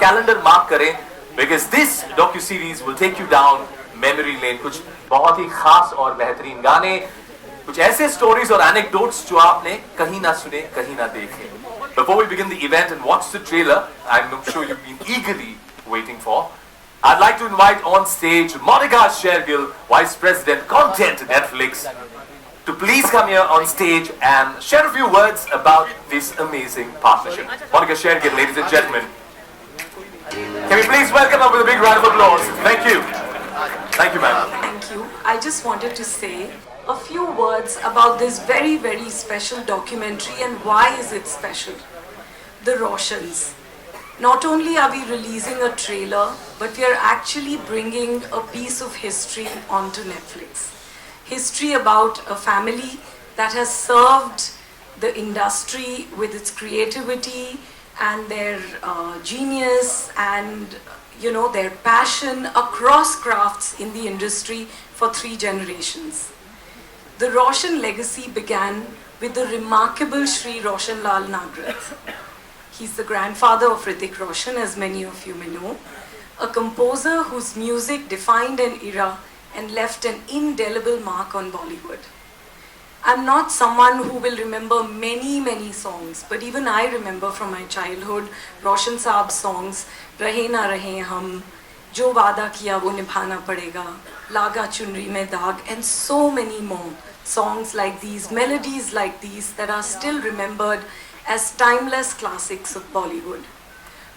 Calendar mark करें, because this docu series will take you down memory lane. कुछ बहुत ही खास और बेहतरीन गाने, कुछ ऐसे stories और anecdotes जो आपने कहीं ना सुने, कहीं ना देखे. Before we begin the event and watch the trailer, I'm sure you've been eagerly waiting for, I'd like to invite on stage Monica Shergill, Vice President Content at Netflix, to please come here on stage and share a few words about this amazing partnership. Monica Shergill, ladies and gentlemen. Can we please welcome her with a big round of applause? Thank you. Thank you, ma'am. Thank you. I just wanted to say a few words about this very, very special documentary and why is it special. The Roshans. Not only are we releasing a trailer, but we are actually bringing a piece of history onto Netflix. History about a family that has served the industry with its creativity and their genius and their passion across crafts in the industry for 3 generations. The Roshan legacy began with the remarkable Shri Roshan Lal Nagrath. He's the grandfather of Hrithik Roshan, as many of you may know, a composer whose music defined an era and left an indelible mark on Bollywood. I'm not someone who will remember many, many songs, but even I remember from my childhood Roshan Saab's songs, Rahe Na Rahe Hum, Jo Waada Kiya Wo Nibhana Padega, Laga Chunri Mein Daag, and so many more songs like these, melodies like these that are still remembered as timeless classics of Bollywood.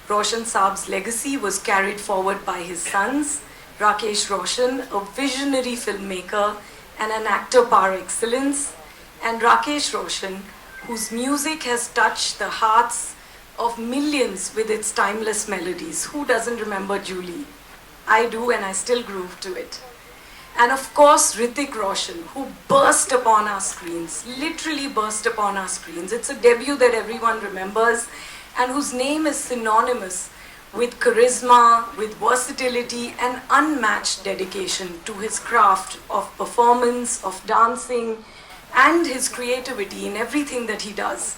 Roshan Saab's legacy was carried forward by his sons, Rakesh Roshan, a visionary filmmaker and an actor par excellence, and Rakesh Roshan, whose music has touched the hearts of millions with its timeless melodies. Who doesn't remember Julie? I do, and I still groove to it. And of course, Hrithik Roshan, who burst upon our screens, literally burst upon our screens. It's a debut that everyone remembers, and whose name is synonymous with charisma, with versatility, and unmatched dedication to his craft of performance, of dancing, and his creativity in everything that he does.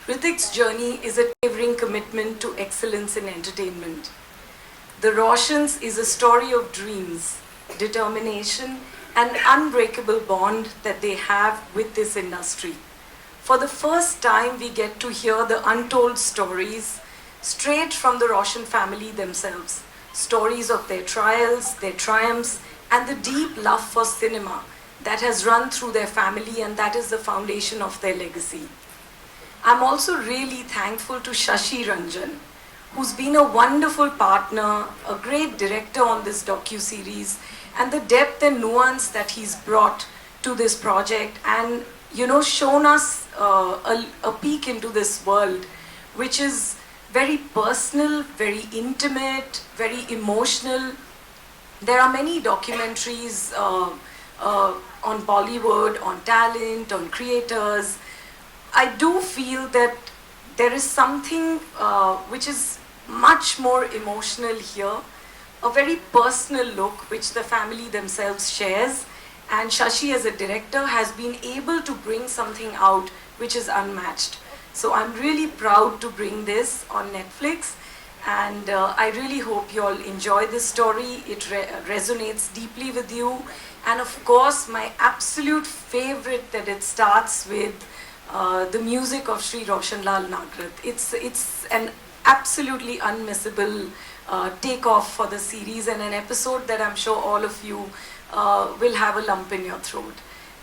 Hrithik's journey is a unwavering commitment to excellence in entertainment. The Roshans is a story of dreams, determination, and unbreakable bond that they have with this industry. For the first time, we get to hear the untold stories straight from the Roshan family themselves. Stories of their trials, their triumphs, and the deep love for cinema that has run through their family, and that is the foundation of their legacy. I'm also really thankful to Shashi Ranjan, who's been a wonderful partner, a great director on this docu-series, and the depth and nuance that he's brought to this project and, shown us a peek into this world, which is very personal, very intimate, very emotional. There are many documentaries on Bollywood, on talent, on creators. I do feel that there is something which is much more emotional here, a very personal look which the family themselves shares, and Shashi as a director has been able to bring something out which is unmatched. So I'm really proud to bring this on Netflix, and I really hope you all enjoy this story. It resonates deeply with you, and of course my absolute favorite that it starts with the music of Shri Roshan Lal Nagrath. It's an absolutely unmissable takeoff for the series, and an episode that I'm sure all of you will have a lump in your throat.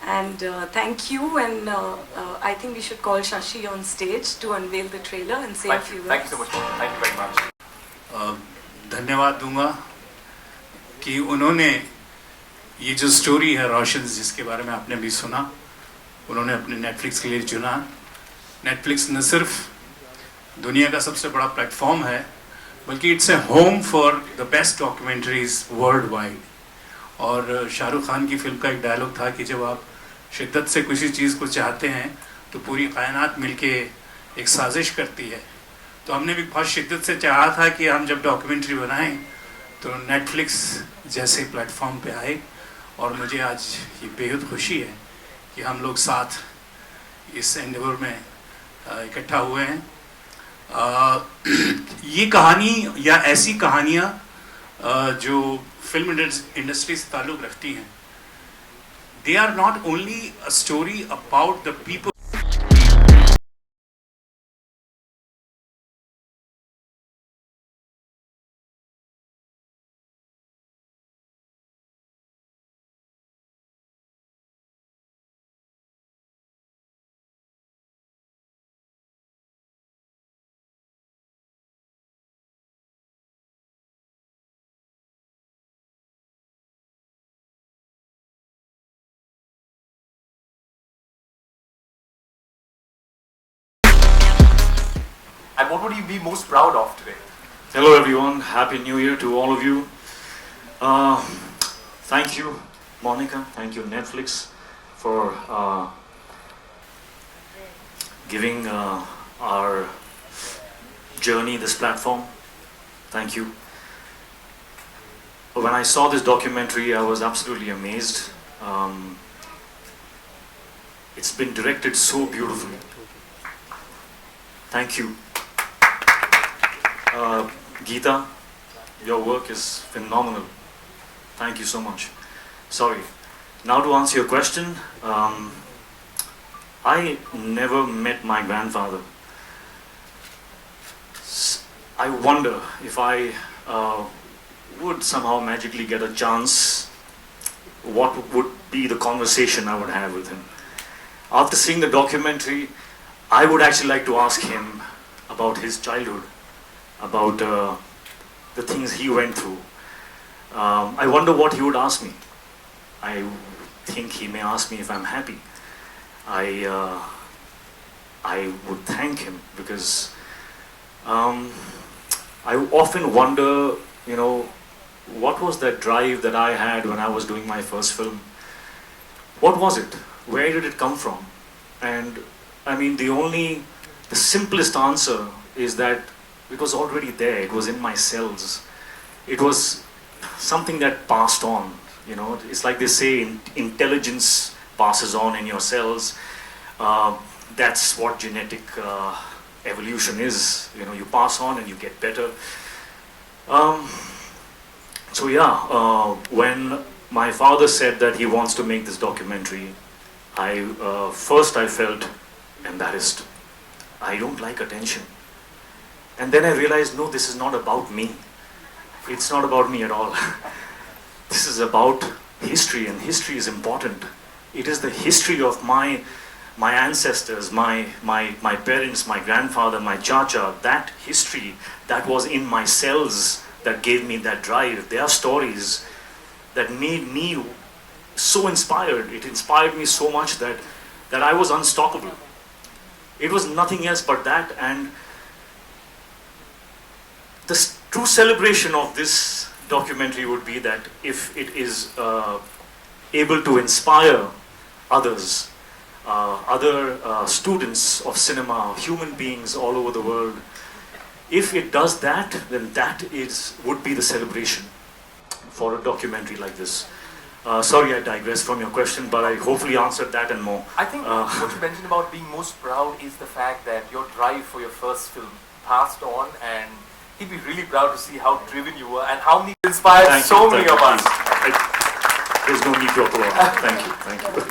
And thank you, and I think we should call Shashi on stage to unveil the trailer and say a few words. Thank you so much. Thank you very much. धन्यवाद दूंगा कि उन्होंने ये जो story है रोशन, जिसके बारे में आपने भी सुना, उन्होंने अपने नेटफ्लिक्स के लिए चुना. नेटफ्लिक्स न सिर्फ दुनिया का सबसे बड़ा प्लेटफॉर्म है, बल्कि it's a home for the best documentaries world wide. और शाहरुख खान की फिल्म का एक डायलॉग था कि जब आप शिद्दत से किसी चीज़ को चाहते हैं तो पूरी कायनात मिलके एक साजिश करती है. तो हमने भी बहुत शिद्दत से चाहा था कि हम जब डॉक्यूमेंट्री बनाएं तो नेटफ्लिक्स जैसे प्लेटफॉर्म पे आए, और मुझे आज ये बेहद खुशी है कि हम लोग साथ इस एंडेवर में इकट्ठा हुए हैं. ये कहानी या ऐसी कहानियाँ जो फिल्म इंडस्ट्री से ताल्लुक़ रखती हैं, they are not only a story about the people. And what would you be most proud of today? Hello everyone, Happy New Year to all of you. Thank you Monica, thank you Netflix for giving our journey this platform. Thank you. When I saw this documentary, I was absolutely amazed. It's been directed so beautifully. Thank you. Geeta, your work is phenomenal. Thank you so much. Sorry. Now to answer your question, I never met my grandfather. I wonder if I would somehow magically get a chance, what would be the conversation I would have with him. After seeing the documentary, I would actually like to ask him about his childhood, about the things he went through. I wonder what he would ask me. I think he may ask me if I'm happy. I would thank him because I often wonder, you know, what was that drive that I had when I was doing my first film? What was it? Where did it come from? And I mean, the simplest answer is that it was already there. It was in my cells. It was something that passed on. You know, it's like they say, intelligence passes on in your cells. That's what genetic evolution is. You know, you pass on and you get better. So yeah, when my father said that he wants to make this documentary, first I felt embarrassed. I don't like attention. And then I realized, no, this is not about me. It's not about me at all. This is about history, and history is important. It is the history of my ancestors, my parents, my grandfather, my chacha, that history that was in my cells that gave me that drive. There are stories that made me so inspired. It inspired me so much that I was unstoppable. It was nothing else but that, and the true celebration of this documentary would be that if it is able to inspire others, other students of cinema, human beings all over the world, if it does that, then that would be the celebration for a documentary like this. Sorry I digress from your question, but I hopefully answered that and more. I think what you mentioned about being most proud is the fact that your drive for your first film passed on, and he'd be really proud to see how driven you were and how many inspired many of us. There's no need to applaud. Thank you.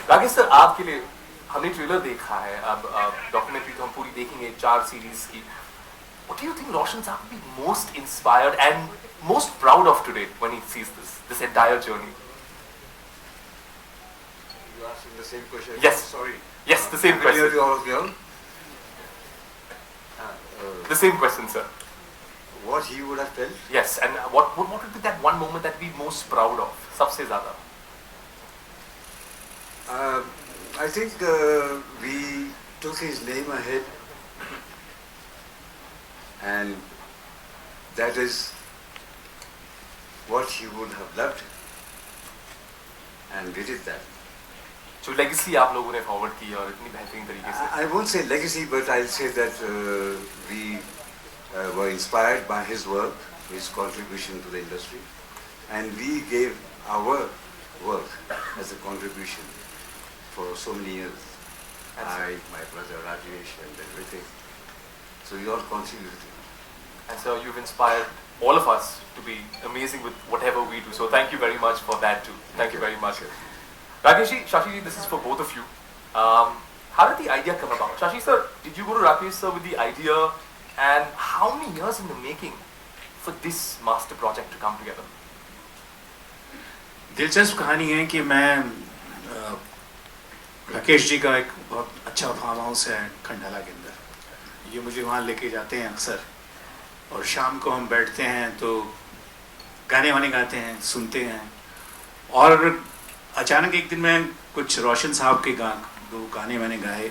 Rakesh sir, आपके लिए हमने trailer देखा है, अब documentary तो हम पूरी देखेंगे 4 सीरीज की. What do you think Roshan Saab will be most inspired and most proud of today when he sees this entire journey? You asking the same question? Yes. Sorry. Yes, the same question. To all of you. The same question, sir. What he would have felt? Yes, and what would be that one moment that we're most proud of? सबसे ज़्यादा. I think we took his name ahead, and that is what he would have loved, and we did that. जो legacy आप लोगों ने forward की और इतनी बेहतरीन तरीके से. I won't say legacy, but I'll say that we were inspired by his work, his contribution to the industry, and we gave our work as a contribution for so many years. I, my brother Rajesh, and everything. So you all contributed. And so you've inspired all of us to be amazing with whatever we do. So thank you very much for that too. Thank you very much. Rakeshji, Shashi, this is for both of you. How did the idea come about? Shashi sir, did you go to Rakesh sir with the idea, and how many years in the making for this master project to come together? दिलचस्प कहानी है कि मैं राकेश जी का एक बहुत अच्छा farm house है खंडाला के अंदर, ये मुझे वहाँ लेके जाते हैं अक्सर, और शाम को हम बैठते हैं तो गाने वाने गाते हैं, सुनते हैं। और अचानक एक दिन मैं कुछ रोशन साहब के दो गाने मैंने गाए,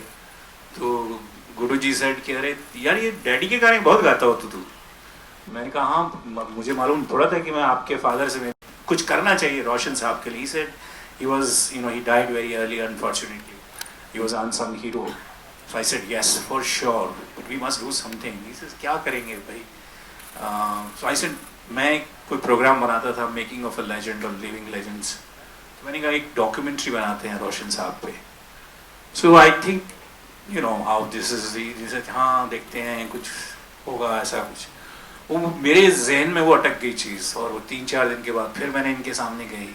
तो गुरु जी सेड कि अरे यार ये डैडी के गाने बहुत गाता हो तू। मैंने कहा हाँ, मुझे मालूम थोड़ा था कि मैं आपके फादर से कुछ करना चाहिए रोशन साहब के लिए। He said he was, he died very early, unfortunately. He was an unsung hero. So I said yes, for sure, but we must do something. He says क्या करेंगे भाई? So I said मैं कोई प्रोग्राम बनाता था, making of a legend और living legends. तो मैंने कहा एक डॉक्यूमेंट्री बनाते हैं रोशन साहब पे। So I think how this is, हाँ देखते हैं कुछ होगा ऐसा कुछ। वो मेरे जहन में वो अटक गई चीज़, और वो 3-4 दिन के बाद फिर मैंने इनके सामने गई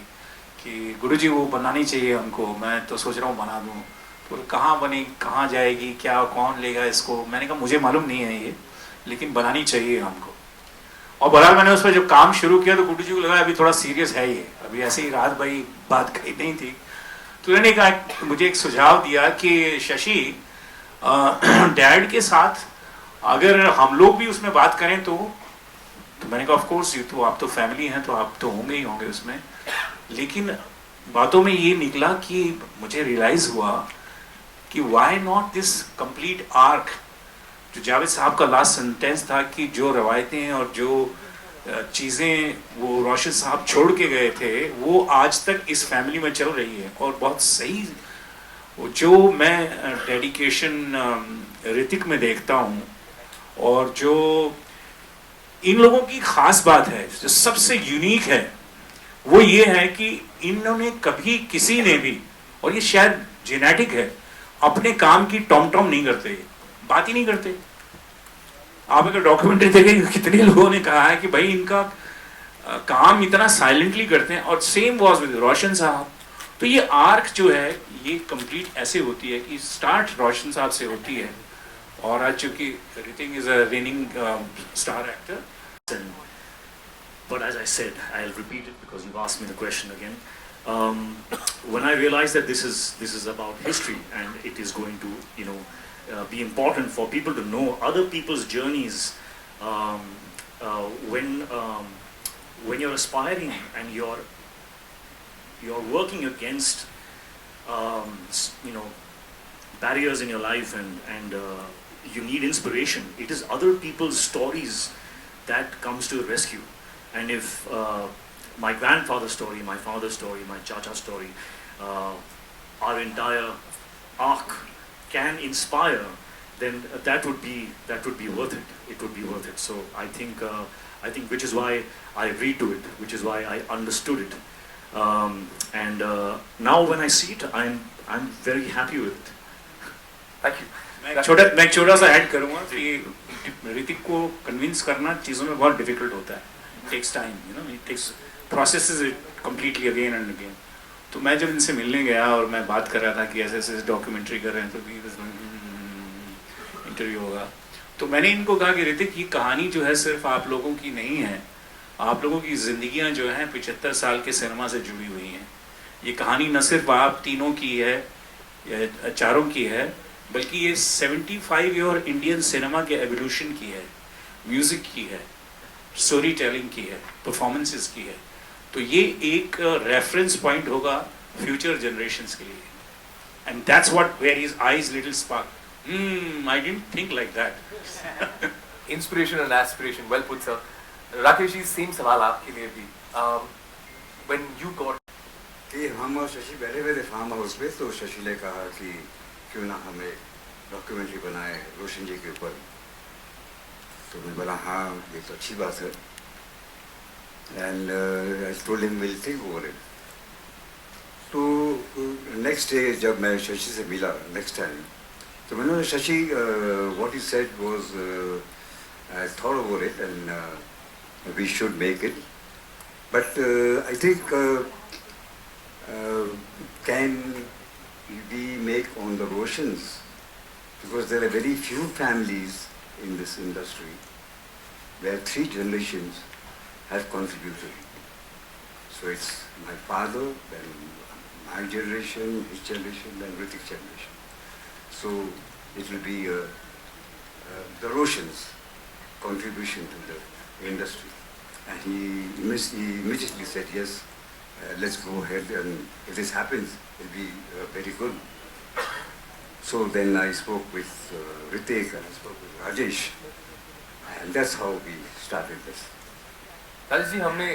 कि गुरुजी वो बनानी चाहिए हमको, मैं तो सोच रहा हूँ बना दूँ। तो कहाँ बनी, कहाँ जाएगी, क्या कौन लेगा इसको? मैंने कहा मुझे मालूम नहीं है ये, लेकिन बनानी चाहिए हमको। और बहरहाल मैंने उस पर जब काम शुरू किया तो गुरुजी को लगा अभी थोड़ा सीरियस है ये, अभी ऐसे ही रात भाई बात कही नहीं थी। तो उन्होंने कहा, मुझे एक सुझाव दिया कि शशि डैड के साथ अगर हम लोग भी उसमें बात करें तो मैंने कहा ऑफ कोर्स यू तो आप तो फैमिली हैं तो आप तो होंगे ही होंगे उसमें। लेकिन बातों में ये निकला कि मुझे रियलाइज हुआ कि why not this complete arc, जो जावेद साहब का लास्ट सेंटेंस था कि जो रवायतें और जो चीज़ें वो रोशन साहब छोड़ के गए थे वो आज तक इस फैमिली में चल रही है। और बहुत सही जो मैं डेडिकेशन ऋतिक में देखता हूँ, और जो इन लोगों की खास बात है जो सबसे यूनिक है वो ये है कि इन्होंने कभी किसी ने भी, और ये शायद जेनेटिक है, अपने काम की टॉम टॉम नहीं करते, बात ही नहीं करते। आप अगर डॉक्यूमेंट्री देखेंगे कितने लोगों ने कहा है कि भाई इनका काम इतना साइलेंटली करते हैं। और सेम वॉज विद रोशन साहब। तो ये आर्क जो है ये कंप्लीट ऐसे होती है कि स्टार्ट रोशन साहब से होती है, और आज चूंकि Hrithik is a raining star actor. But as I said, I'll repeat it because you've asked me the question again. When I realized that this is about history and it is going to be important for people to know other people's journeys, when you're aspiring and you're working against barriers in your life and you need inspiration, it is other people's stories that comes to rescue. And if my grandfather's story, my father's story, my chacha's story, our entire arc can inspire, then that would be worth it. It would be worth it. So I think which is why I agreed to it, which is why I understood it, and now when I see it, I'm very happy with it. Thank you. मैं छोटा सा add करूँगा कि ऋतिक को convince करना चीज़ों में बहुत डिफिकल्ट होता है। It takes time, it takes processes it completely again and again. तो मैं जब इनसे मिलने गया और मैं बात कर रहा था कि ऐसे ऐसे डॉक्यूमेंट्री कर रहे हैं तो इंटरव्यू होगा, तो मैंने इनको कहा कि ऋतिक ये कहानी जो है सिर्फ आप लोगों की नहीं है, आप लोगों की ज़िंदगियाँ जो हैं 75 साल के सिनेमा से जुड़ी हुई हैं। ये कहानी न सिर्फ आप तीनों की है या चारों की है, बल्कि ये 75 ईयर इंडियन सिनेमा के एवोल्यूशन की है, म्यूज़िक की है, स्टोरी टेलिंग की है, परफॉर्मेंसेस की है। तो ये एक रेफरेंस पॉइंट होगा फ्यूचर जनरेशंस के लिए। And that's what where his eyes little spark. I didn't think like that. Inspiration and aspiration, well put sir. Rakesh ji, same सवाल आपके लिए भी। When you got कि हम और शशि बैठे हुए थे फार्म हाउस पे, तो शशि ने कहा कि क्यों ना हम एक डॉक्यूमेंट्री बनाए रोशन जी के ऊपर। तो मैं बोला हाँ ये तो अच्छी बात है, and I told him will think over it. तो नेक्स्ट डे जब मैं शशि से मिला next time, So Manoj Shashi, what he said was, I thought about it and we should make it. But I think can we make on the Roshans? Because there are very few families in this industry where 3 generations have contributed. So it's my father, then my generation, his generation, then Ritik's generation. So it will be the Roshans' contribution to the industry. And he immediately said, yes, let's go ahead, and if this happens, it'll be very good. So then I spoke with Ritik and I spoke with Rajesh, and that's how we started this. Rajesh ji, हमने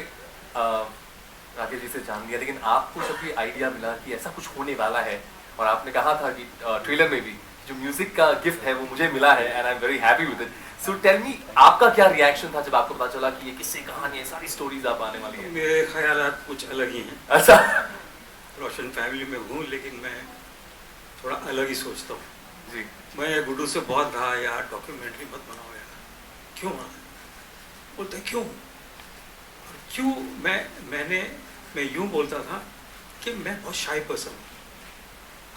राकेश जी से जान लिया, लेकिन आपको जब भी idea मिला कि ऐसा कुछ होने वाला है, और आपने कहा था कि ट्रेलर में भी जो म्यूजिक का गिफ्ट है वो मुझे मिला है, and I am very happy with it. So tell me, आपका क्या रिएक्शन था जब आपको पता चला कि ये किससे कहानी है, सारी स्टोरीज आप आने वाली है? मेरे ख्यालात कुछ अलग ही हैं. अच्छा. रोशन फैमिली में हूँ, लेकिन मैं थोड़ा अलग ही सोचता हूँ जी. मैं गुड्डू से बहुत कहा, यार डॉक्यूमेंट्री मत बनाओ यार. क्यों? बोलते क्यों? और क्यों? मैं यूँ बोलता था कि मैं बहुत शाई पर्सन हूँ.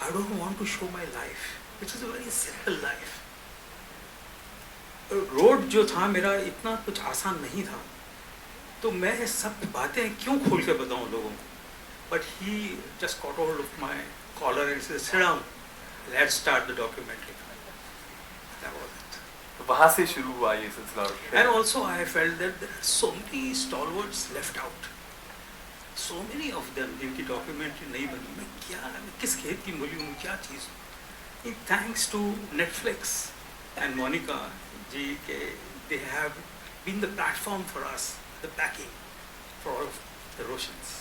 I don't want to show my life, which is a very simple life. Road जो था मेरा इतना कुछ आसान नहीं था, तो मैं सब बातें क्यों खोल के बताऊँ लोगों को. But he just got hold of my collar and said, sit down, let's start the documentary. That was it. तो वहाँ से शुरू हुआ ये सिलसिला. And also I felt that there are so many stalwarts left out. So many of them जिनकी documentary नहीं बनी. मैं किस खेत की मूली हूँ, क्या चीज़ हूँ. Thanks to Netflix and Monica जी के, they have been the platform for us, the backing for all of the Roshans.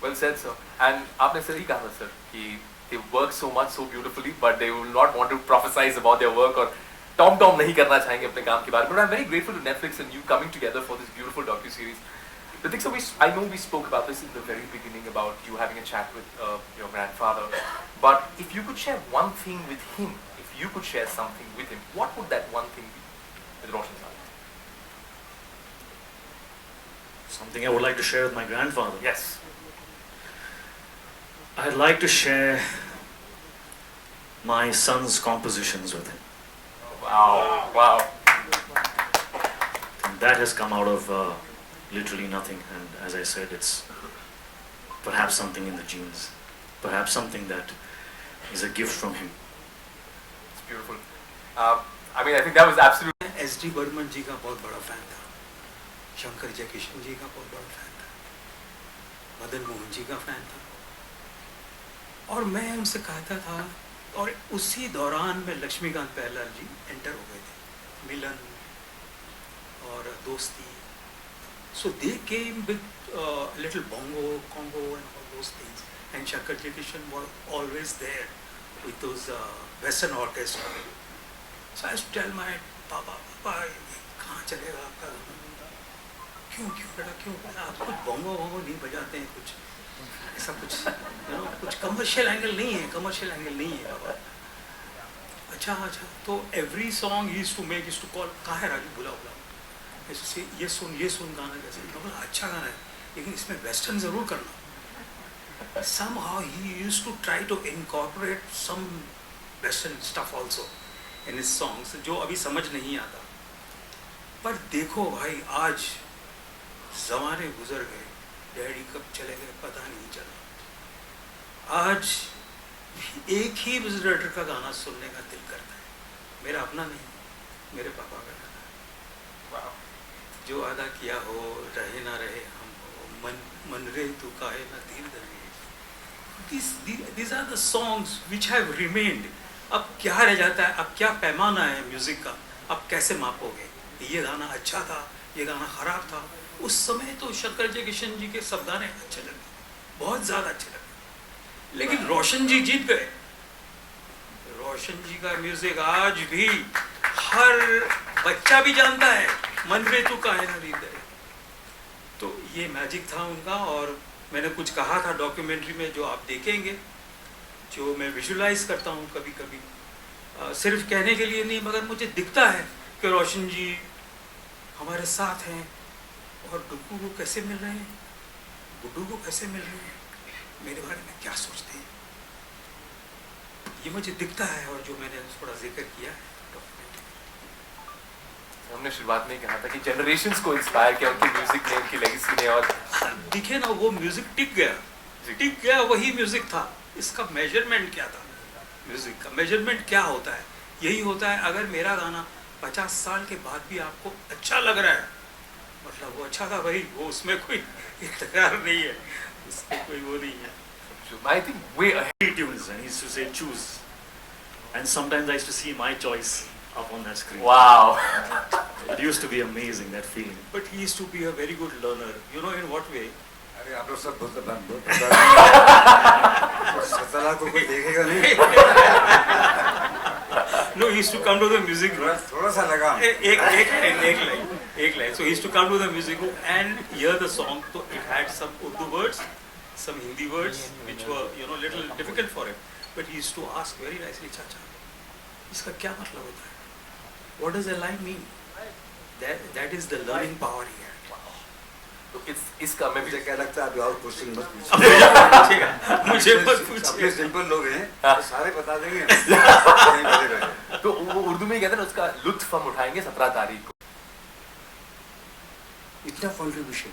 Well said, sir. And आपने सही कहा सर कि they work so much, so beautifully, but they will not want to prophesize about their work और Tom नहीं करना चाहेंगे अपने काम के बारे में. But I'm very grateful to Netflix and you coming together for this beautiful docu-series. Ritik, so I know we spoke about this in the very beginning about you having a chat with your grandfather. But if you could share one thing with him, if you could share something with him, what would that one thing be with Roshan sir? Something I would like to share with my grandfather. Yes. I'd like to share my son's compositions with him. Wow. And that has come out of literally nothing, and as I said, it's perhaps something in the genes, perhaps something that is a gift from him. It's beautiful. I mean, I think that was absolutely. S.D. Burman जी का बहुत बड़ा fan था, शंकर जयकिशन जी का बहुत बड़ा fan था, मदन मोहन जी का fan था, और मैं उनसे कहता था. और उसी दौरान में लक्ष्मीकांत प्यारेलाल जी एंटर हो गए थे, मिलन और दोस्ती. So they came with little bongo, Congo and all those things, and Shankar Jayakishan were always there with those Western orchestra. So I used to tell my पापा कहाँ चलेगा आपका, क्यों बेटा क्यों, आप कुछ bongo नहीं बजाते हैं, कुछ ऐसा कुछ कुछ कमर्शियल एंगल नहीं है बाबा. अच्छा. तो every song he used to make, used to call, कहाँ है राजू, बुलाओ. ऐसे से ये सुन गाना कैसे. बोला अच्छा गाना है, लेकिन इसमें वेस्टर्न ज़रूर करना. somehow he used to try to incorporate some western stuff also in his songs, जो अभी समझ नहीं आता. पर देखो भाई, आज ज़माने गुजर गए, डैडी कब चले गए पता नहीं चला. आज एक ही विजिटर का गाना सुनने का दिल करता है. मेरा अपना नहीं, मेरे पापा का गाना. जो अदा किया हो, रहे ना रहे हम हो, मन रे तू काहे ना दिल दरे. These are the songs which have remained. अब क्या रह जाता है, अब क्या पैमाना है म्यूजिक का, अब कैसे मापोगे. ये गाना अच्छा था, ये गाना खराब था. उस समय तो शंकर जयकिशन जी के सब गाने अच्छे लगे, बहुत ज़्यादा अच्छे लगे. लेकिन रोशन जी जीत गए. रोशन जी का म्यूजिक आज भी हर बच्चा भी जानता है, मन रे तू काहे ना दिल दरे. तो ये मैजिक था उनका. और मैंने कुछ कहा था डॉक्यूमेंट्री में, जो आप देखेंगे, जो मैं विजुलाइज करता हूँ कभी कभी, सिर्फ कहने के लिए नहीं, मगर मुझे दिखता है कि रोशन जी हमारे साथ हैं और डुग्गू को कैसे मिल रहे हैं, गुड्डू को कैसे मिल रहे हैं, मेरे बारे में क्या सोचते हैं, ये मुझे दिखता है। और जो मैंने थोड़ा जिक्र किया है हमने शुरुआत में ही कहा था कि जनरेशंस को इंस्पायर किया उनकी म्यूजिक ने, उनकी लेगेसी ने। और दिखे ना वो म्यूजिक टिक गया, वही म्यूजिक था। इसका मेजरमेंट क्या था? म्यूजिक का मेजरमेंट क्या होता है? यही होता है, अगर मेरा गाना 50 साल के बाद भी आपको अच्छा लग रहा है, मतलब वो अच्छा था भाई, वो उसमें कोई तकरार नहीं है, उसमें कोई वो नहीं है। I think way ahead. Tunes and he used to say choose, and sometimes I used to see my choice up on that screen. Wow. It used to be amazing, that feeling. But he used to be a very good learner. You know in what way? अरे आप लोग सब बहुत सतला को कोई देखेगा नहीं। No, he used to come to the music room. थोड़ा सा लगा। एक line. So he used to come to the music room and hear the song. So it had some Urdu words, some Hindi words, which were little difficult for him. But he used to ask very nicely, Chacha, इसका क्या मतलब होता है? What does a line mean? That is the learning power here. तो इसका मैं भी मुझे क्या लगता है अभी और क्वेश्चन मत पूछिए। मुझे मत अपने पूछिए। सिंपल लोग हैं, हाँ। तो सारे बता देंगे। नहीं बतेगा। तो वो उर्दू में ही कहते हैं ना, उसका लुत्फ हम उठाएंगे 17 तारीख को। इतना contribution.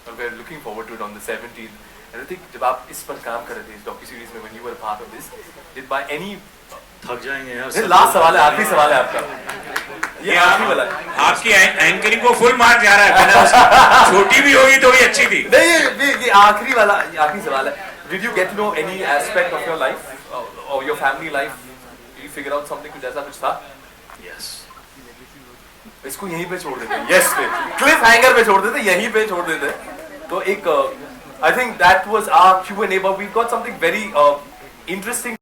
And we're looking forward to it on the 17th. And I think जब आप इस पर काम कर रहे थे इस डॉक्यू सीरीज में, when you were a part of this, did by any थक जाएंगे यार। ये लास्ट सवाल है, आखिरी सवाल है आपका। ये आखिरी वाला है। आपकी एंकरिंग को फुल मार्क जा रहा है बिना उसके। छोटी भी होगी तो भी अच्छी थी। नहीं, ये आखिरी वाला, ये आखिरी सवाल है। Did you get to know any aspect of your life or your family life? Did you figure out something? कुछ ऐसा कुछ था? Yes. इसको यहीं पे छोड़ देते, यस पे, क्लिफ हैंगर पे छोड़ देते, यहीं पे छोड़ देते। तो एक I think that was our Q&A, but we've got something very interesting